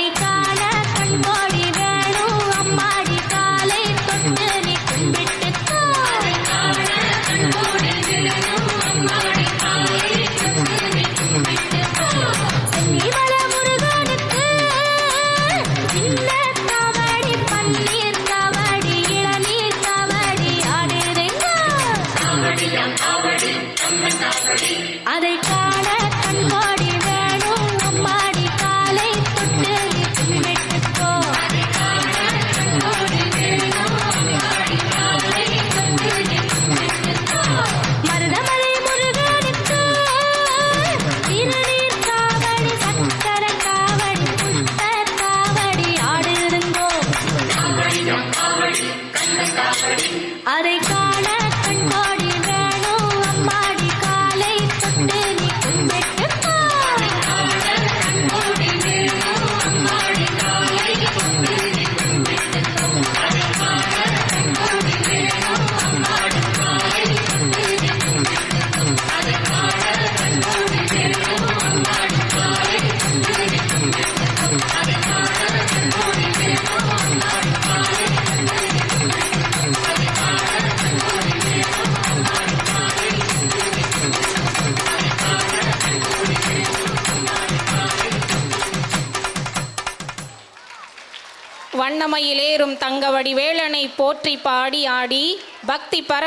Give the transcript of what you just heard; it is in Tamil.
அதை காண கண்கோடி வேணும் அம்மாடி காலை தொட்டு நீ கும்பிட்டுக்கோ சென்னிமல முருகனுக்கு சின்ன காவடி பன்னீர் காவடி இளநீர் காவடி ஆடுதுங்க அதை காண கண்கோடி வேணும் அம்மாடி காலை தொட்டு நீ கும்பிட்டுக்கோ மருதமலை முருகனுக்கு திருநீர் காவடி சக்கர காவடி புத்தர் காவடி ஆடுதுங்கோ அதை காண கண்கோடி வேணும் அம்மாடி காலை தொட்டு நீ கும்பிட்டுக்கோ வண்ணமயிலேறும் தங்கவடி வேலனை போற்றி பாடி ஆடி பக்தி பர